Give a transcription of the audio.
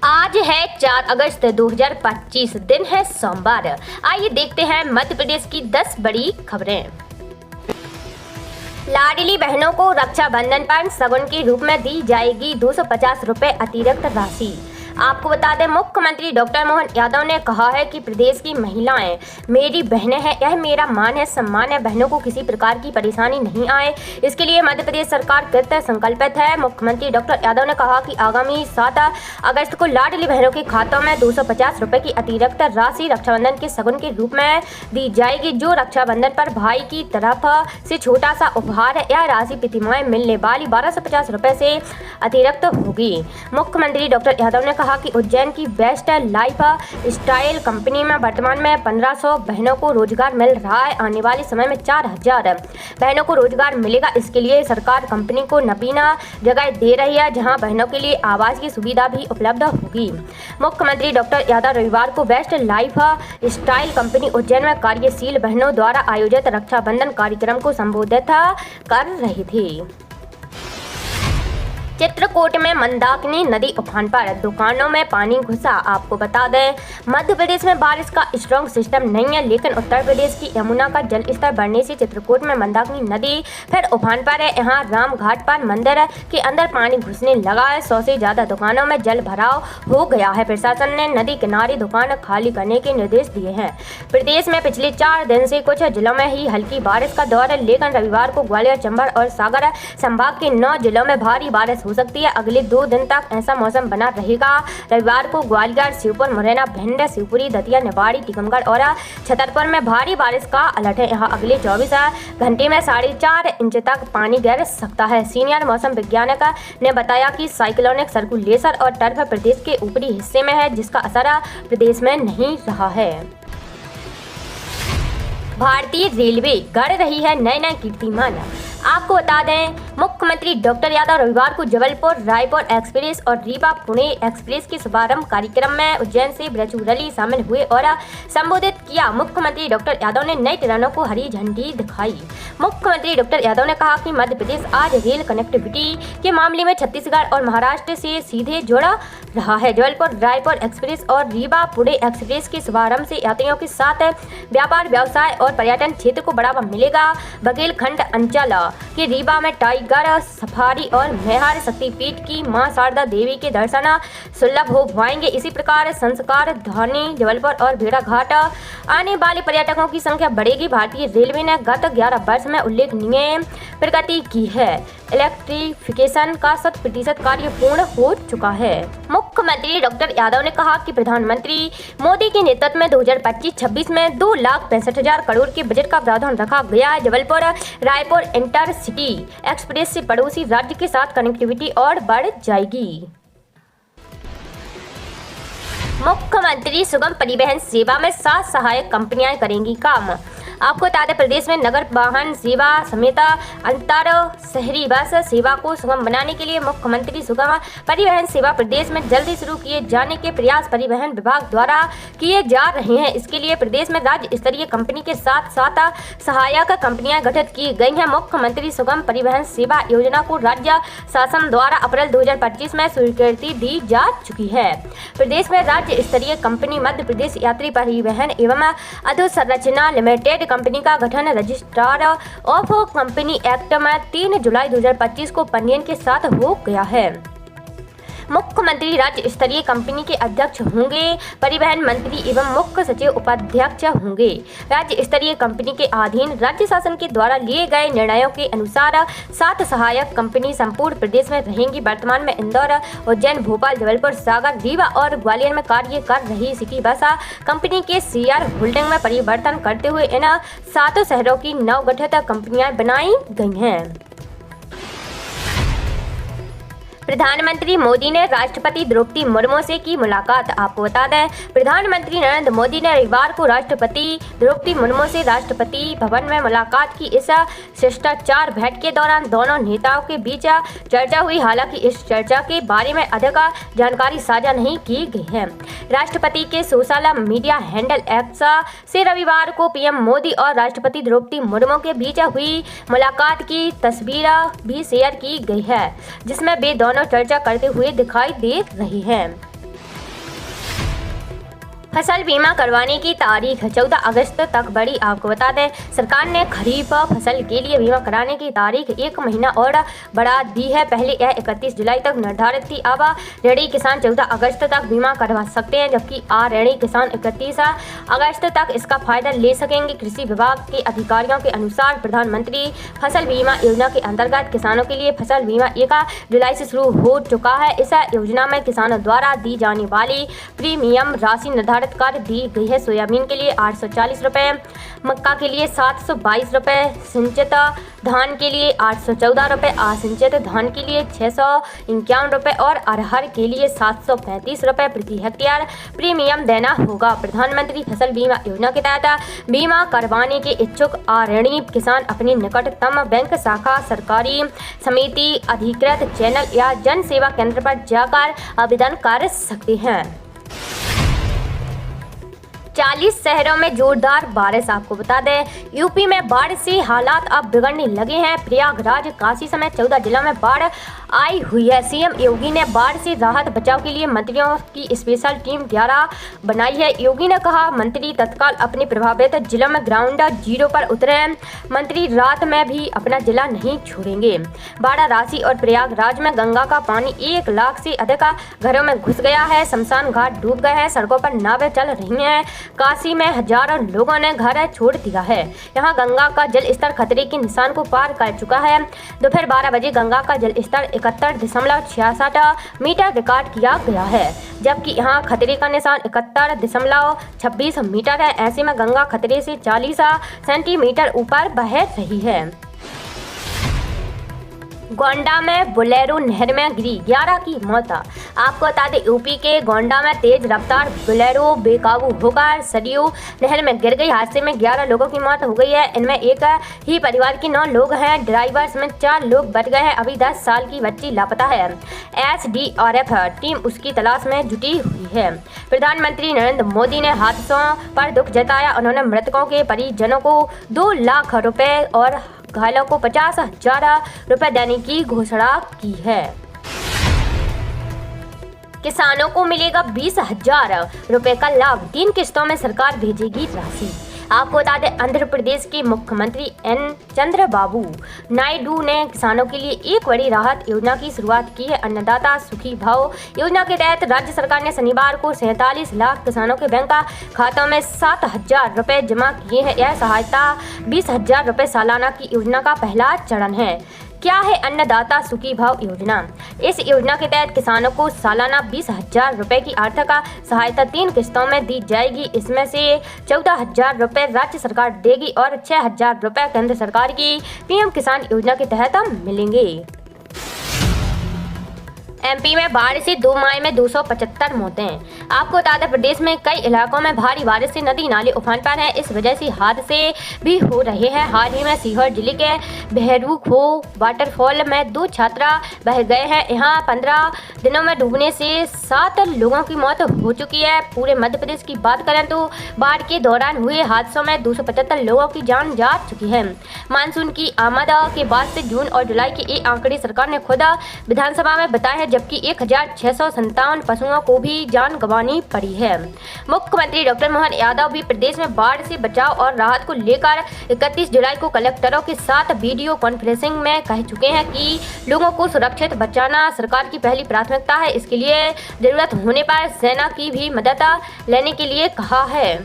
आज है 4 अगस्त 2025, दिन है सोमवार। आइए देखते हैं मध्य प्रदेश की 10 बड़ी खबरें। लाडली बहनों को रक्षाबंधन पर शगुन के रूप में दी जाएगी 250 रुपए अतिरिक्त राशि। आपको बता दें, मुख्यमंत्री डॉक्टर मोहन यादव ने कहा है कि प्रदेश की महिलाएं मेरी बहनें हैं, यह मेरा मान है, सम्मान है। बहनों को किसी प्रकार की परेशानी नहीं आए, इसके लिए मध्य प्रदेश सरकार कृत संकल्पित है। मुख्यमंत्री डॉक्टर यादव ने कहा कि आगामी 7 अगस्त को लाडली बहनों के खातों में 250 रुपए की अतिरिक्त राशि रक्षाबंधन के शगुन के रूप में दी जाएगी। जो रक्षाबंधन पर भाई की तरफ से छोटा सा उपहार है, यह राशि प्रतिमाह मिलने वाली 1250 रुपए से अतिरिक्त होगी। मुख्यमंत्री डॉक्टर यादव ने कहा कि उज्जैन की बेस्ट लाइफ स्टाइल कंपनी में वर्तमान में 1500 बहनों को रोजगार मिल रहा है। आने वाले समय में 4000 बहनों को रोजगार मिलेगा। इसके लिए सरकार कंपनी को नवीना जगह दे रही है, जहां बहनों के लिए आवास की सुविधा भी उपलब्ध होगी। मुख्यमंत्री डॉक्टर यादव रविवार को best life style company Ujjain में कार्यशील बहनों द्वारा आयोजित रक्षाबंधन कार्यक्रम को संबोधित कर रहे थे। चित्रकूट में मंदाकिनी नदी उफान पर, दुकानों में पानी घुसा। आपको बता दें, मध्य प्रदेश में बारिश का स्ट्रॉन्ग सिस्टम नहीं है, लेकिन उत्तर प्रदेश की यमुना का जल स्तर बढ़ने से चित्रकूट में मंदाकिनी नदी फिर उफान पर है। यहाँ राम घाट पर मंदिर के अंदर पानी घुसने लगा है। 100 से ज्यादा दुकानों में जल भराव हो गया है। प्रशासन ने नदी किनारे दुकान खाली करने के निर्देश दिए हैं। प्रदेश में पिछले 4 दिन से कुछ जिलों में ही हल्की बारिश का दौर है, लेकिन रविवार को ग्वालियर, चंबल और सागर संभाग के 9 जिलों में भारी बारिश हो सकती है। अगले 2 दिन तक ऐसा मौसम बना रहेगा। रविवार को ग्वालियर, श्योपुर, मुरैना, भिंड, शिवपुरी, दतिया, निवाड़ी, टीकमगढ़ और छतरपुर में भारी बारिश का अलर्ट है। यहाँ अगले 24 घंटे में 4.5 इंच तक पानी गिर सकता है। सीनियर मौसम वैज्ञानिक ने बताया कि साइक्लोनिक सर्कुलेशन और टर्फ प्रदेश के ऊपरी हिस्से में है, जिसका असर प्रदेश में नहीं रहा है। भारतीय रेलवे गढ़ रही है नए कीर्तिमान। आपको बता दें, मुख्यमंत्री डॉक्टर यादव रविवार को जबलपुर रायपुर एक्सप्रेस और रीवा पुणे एक्सप्रेस के शुभारंभ कार्यक्रम में उज्जैन से वर्चुअली शामिल हुए और संबोधित किया। मुख्यमंत्री डॉक्टर यादव ने नई ट्रेनों को हरी झंडी दिखाई। मुख्यमंत्री डॉक्टर यादव ने कहा कि मध्य प्रदेश आज रेल कनेक्टिविटी के मामले में छत्तीसगढ़ और महाराष्ट्र से सीधे जुड़ा रहा है। जबलपुर रायपुर एक्सप्रेस और रीवा पुणे एक्सप्रेस के शुभारंभ से यात्रियों के साथ व्यापार, व्यवसाय और पर्यटन क्षेत्र को बढ़ावा मिलेगा। बघेलखंड अंचल के रीवा में टाइगर सफारी और मेहर शक्तिपीठ की मां शारदा देवी के दर्शन सुलभ हो पाएंगे। इसी प्रकार संस्कार धानी, जबलपुर और भेड़ाघाट आने वाले पर्यटकों की संख्या बढ़ेगी। भारतीय रेलवे ने गत 11 वर्ष में उल्लेखनीय प्रगति की है। इलेक्ट्रिफिकेशन का 100% कार्य पूर्ण हो चुका है। मुख्यमंत्री डॉक्टर यादव ने कहा कि प्रधानमंत्री मोदी के नेतृत्व में 2025-26 में 2,65,000 करोड़ के बजट का प्रावधान रखा गया है। जबलपुर रायपुर इंटरसिटी एक्सप्रेस से पड़ोसी राज्य के साथ कनेक्टिविटी और बढ़ जाएगी। मुख्यमंत्री सुगम परिवहन सेवा में 7 सहायक कंपनियां करेंगी काम। आपको बता दें, प्रदेश में नगर वाहन सेवा समेत अंतर शहरी बस सेवा को सुगम बनाने के लिए मुख्यमंत्री सुगम परिवहन सेवा प्रदेश में जल्दी शुरू किए जाने के प्रयास परिवहन विभाग द्वारा किए जा रहे हैं। इसके लिए प्रदेश में राज्य स्तरीय कंपनी के साथ 7 सहायक कंपनियां गठित की गई हैं। मुख्यमंत्री सुगम परिवहन सेवा योजना को राज्य शासन द्वारा अप्रैल 2025 में स्वीकृति दी जा चुकी है। प्रदेश में राज्य स्तरीय कंपनी मध्य प्रदेश यात्री परिवहन एवं अधोसंरचना लिमिटेड कंपनी का गठन रजिस्ट्रार ऑफ कंपनी एक्ट में 3 जुलाई 2025 को पंजीयन के साथ हो गया है। मुख्यमंत्री राज्य स्तरीय कंपनी के अध्यक्ष होंगे। परिवहन मंत्री एवं मुख्य सचिव उपाध्यक्ष होंगे। राज्य स्तरीय कंपनी के अधीन राज्य शासन के द्वारा लिए गए निर्णयों के अनुसार 7 सहायक कंपनी संपूर्ण प्रदेश में रहेंगी। वर्तमान में इंदौर, उज्जैन, भोपाल, जबलपुर, सागर, रीवा और ग्वालियर में कार्य कर रही सिटी बस कंपनी के शेयर होल्डिंग में परिवर्तन करते हुए इन 7 शहरों की नवगठित कंपनियां बनाई गई हैं। प्रधानमंत्री मोदी ने राष्ट्रपति द्रौपदी मुर्मू से की मुलाकात। आपको बता दें, प्रधानमंत्री नरेंद्र मोदी ने रविवार को राष्ट्रपति द्रौपदी मुर्मू से राष्ट्रपति भवन में मुलाकात की। इस शिष्टाचार भेंट के दौरान दोनों नेताओं के बीच चर्चा हुई। हालांकि इस चर्चा के बारे में अधिक जानकारी साझा नहीं की गई है। राष्ट्रपति के सोशल मीडिया हैंडल एक्स से रविवार को पीएम मोदी और राष्ट्रपति द्रौपदी मुर्मू के बीच हुई मुलाकात की तस्वीर भी शेयर की गई है, जिसमें वे दोनों चर्चा करते हुए दिखाई दे रही हैं। फसल बीमा करवाने की तारीख 14 अगस्त तक बढ़ी। आपको बता दें, सरकार ने खरीफ फसल के लिए बीमा कराने की तारीख 1 महीना और बढ़ा दी है। पहले यह 31 जुलाई तक निर्धारित थी। अब ऋणी किसान 14 अगस्त तक बीमा करवा सकते हैं, जबकि अऋणी किसान 31 अगस्त तक इसका फायदा ले सकेंगे। कृषि विभाग के अधिकारियों के अनुसार प्रधानमंत्री फसल बीमा योजना के अंतर्गत किसानों के लिए फसल बीमा 1 जुलाई से शुरू हो चुका है। इस योजना में किसानों द्वारा दी जाने वाली प्रीमियम राशि निर्धारित कर दी गई है। सोयाबीन के लिए 840 रुपये, मक्का के लिए 722 रुपये, सिंचित धान के लिए 814 रुपये, असिंचित धान के लिए 651 रुपये और अरहर के लिए 735 रुपये प्रति हेक्टेयर प्रीमियम देना होगा। प्रधानमंत्री फसल बीमा योजना के तहत बीमा करवाने के इच्छुक अऋणी किसान अपनी निकटतम बैंक शाखा, सरकारी समिति, अधिकृत चैनल या जन सेवा केंद्र पर जाकर आवेदन कर सकते हैं। 40 शहरों में जोरदार बारिश। आपको बता दें, यूपी में बाढ़ से हालात अब बिगड़ने लगे हैं। प्रयागराज, काशी समेत 14 जिलों में बाढ़ आई हुई है। सीएम योगी ने बाढ़ से राहत बचाव के लिए मंत्रियों की स्पेशल टीम 11 बनाई है। योगी ने कहा, मंत्री तत्काल अपने प्रभावित जिलों में ग्राउंड जीरो पर उतरे। मंत्री रात में भी अपना जिला नहीं छोड़ेंगे। बाढ़ राशि और प्रयागराज में गंगा का पानी 1 लाख से अधिक घरों में घुस गया है। शमशान घाट डूब गए हैं, सड़कों पर नावें चल रही हैं। काशी में हजारों लोगों ने घर छोड़ दिया है। यहाँ गंगा का जल स्तर खतरे के निशान को पार कर चुका है। दोपहर 12 बजे गंगा का जल स्तर 71.66 मीटर रिकॉर्ड किया गया है, जबकि यहाँ खतरे का निशान 71.26 मीटर है। ऐसे में गंगा खतरे से 40 सेंटीमीटर ऊपर बह रही है। गोंडा में बोलेरो नहर में गिरी, 11 की मौत। आपको बता दें, यूपी के गोंडा में तेज रफ्तार बोलेरो बेकाबू होकर सरयू नहर में गिर गई। हादसे में 11 लोगों की मौत हो गई है। इनमें एक ही परिवार के 9 लोग हैं। ड्राइवर समेत 4 लोग बच गए हैं। अभी 10 साल की बच्ची लापता है। SDRF टीम उसकी तलाश में जुटी हुई है। प्रधानमंत्री नरेंद्र मोदी ने हादसों पर दुख जताया। उन्होंने मृतकों के परिजनों को 2 लाख रुपए और घायलों को 50,000 रुपए देने की घोषणा की है। किसानों को मिलेगा 20,000 रुपए का लाभ। 3 किस्तों में सरकार भेजेगी राशि। आपको बता दें, आंध्र प्रदेश के मुख्यमंत्री एन चंद्रबाबू नायडू ने किसानों के लिए एक बड़ी राहत योजना की शुरुआत की है। अन्नदाता सुखी भाव योजना के तहत राज्य सरकार ने शनिवार को 47 लाख किसानों के बैंक खातों में 7,000 रुपए जमा किए हैं। यह सहायता 20,000 रुपए सालाना की योजना का पहला चरण है। क्या है अन्नदाता सुखी भाव योजना? इस योजना के तहत किसानों को सालाना 20,000 रुपए की आर्थिक सहायता 3 किस्तों में दी जाएगी। इसमें से 14,000 रुपए राज्य सरकार देगी और 6,000 रुपए केंद्र सरकार की पीएम किसान योजना के तहत मिलेंगे। MP में बाढ़ से 2 माह में 275 मौतें। आपको बता दें, प्रदेश में कई इलाकों में भारी बारिश से नदी नाले उफान पर हैं। इस वजह से हादसे भी हो रहे हैं। हाल ही में सीहोर जिले के बहरूखो वाटरफॉल में 2 छात्रा बह गए हैं। यहाँ 15 दिनों में डूबने से 7 लोगों की मौत हो चुकी है। पूरे मध्य प्रदेश की बात करें तो बाढ़ के दौरान हुए हादसों में 275 लोगों की जान जा चुकी है। मानसून की आमद के बाद से जून और जुलाई के ये आंकड़े सरकार ने खुद विधानसभा में बताए हैं, जबकि 1,657 पशुओं को भी जान गंवानी पड़ी है। मुख्यमंत्री डॉक्टर मोहन यादव भी प्रदेश में बाढ़ से बचाव और राहत को लेकर 31 जुलाई को कलेक्टरों के साथ वीडियो कॉन्फ्रेंसिंग में कह चुके हैं कि लोगों को सुरक्षित बचाना सरकार की पहली प्राथमिकता है। इसके लिए जरूरत होने पर सेना की भी मदद लेने के लिए कहा है।